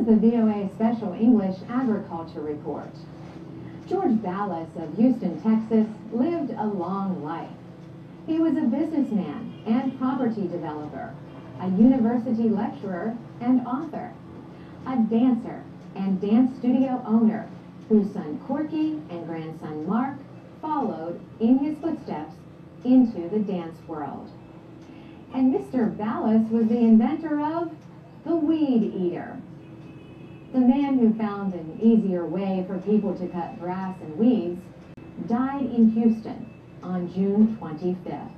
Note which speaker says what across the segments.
Speaker 1: the VOA Special English Agriculture Report. George Ballas of Houston, Texas, lived a long life. He was a businessman and property developer, a university lecturer and author, a dancer and dance studio owner whose son Corky and grandson Mark followed in his footsteps into the dance world. And Mr. Ballas was the inventor of the weed eater. The man who found an easier way for people to cut grass and weeds died in Houston on June 25th.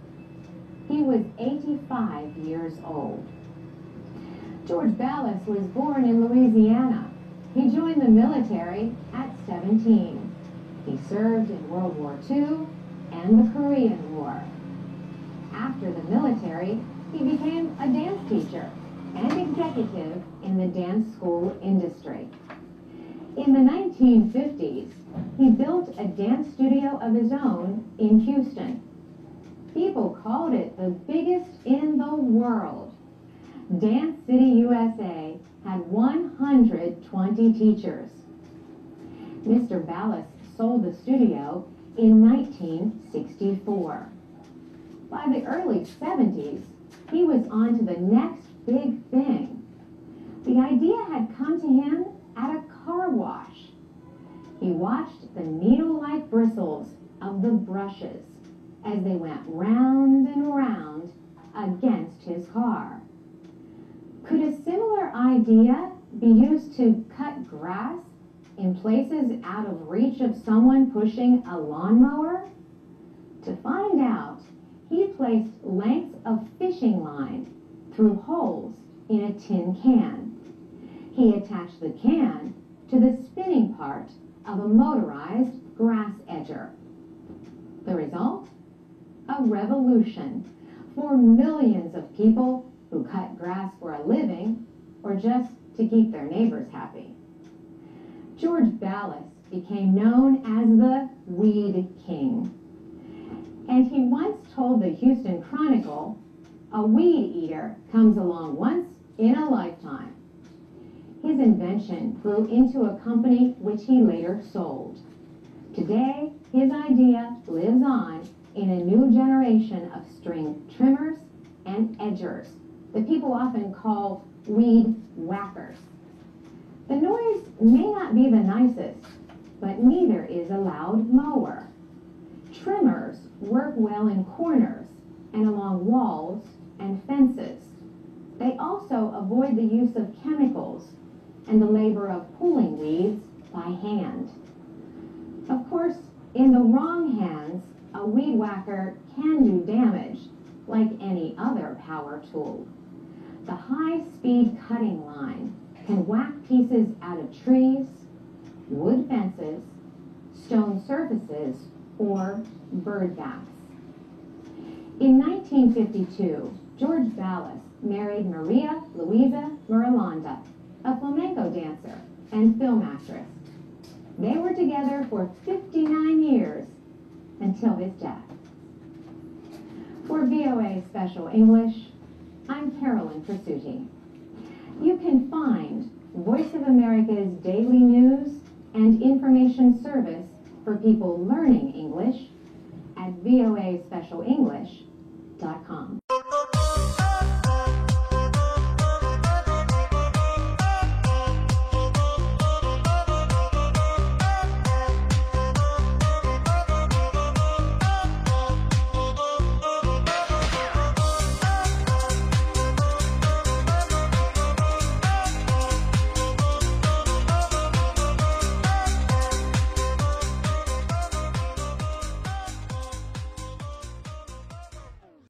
Speaker 1: He was 85 years old. George Ballas was born in Louisiana. He joined the military at 17. He served in World War II and the Korean War. After the military, he became a dance teacher and executive in the dance school industry. In the 1950s, he built a dance studio of his own in Houston. People called it the biggest in the world. Dance City, USA had 120 teachers. Mr. Ballas sold the studio in 1964. By the early 70s, he was on to the next big thing. The idea had come to him at a car wash. He watched the needle-like bristles of the brushes as they went round and round against his car. Could a similar idea be used to cut grass in places out of reach of someone pushing a lawnmower? To find out, he placed lengths of fishing line through holes in a tin can. He attached the can to the spinning part of a motorized grass edger. The result? A revolution for millions of people who cut grass for a living or just to keep their neighbors happy. George Ballas became known as the Weed King. And he once told the Houston Chronicle, "A weed eater comes along once in a lifetime." His invention grew into a company which he later sold. Today, his idea lives on in a new generation of string trimmers and edgers that people often call weed whackers. The noise may not be the nicest, but neither is a loud mower. Trimmers work well in corners and along walls and fences. They also avoid the use of chemicals and the labor of pulling weeds by hand. Of course, in the wrong hands, a weed whacker can do damage like any other power tool. The high-speed cutting line can whack pieces out of trees, wood fences, stone surfaces, or bird backs. In 1952, George Ballas married Maria Luisa Miralanda, a flamenco dancer and film actress. They were together for 59 years until his death. For VOA Special English, I'm Carolyn Presutti. You can find Voice of America's daily news and information service for people learning English at voaspecialenglish.com.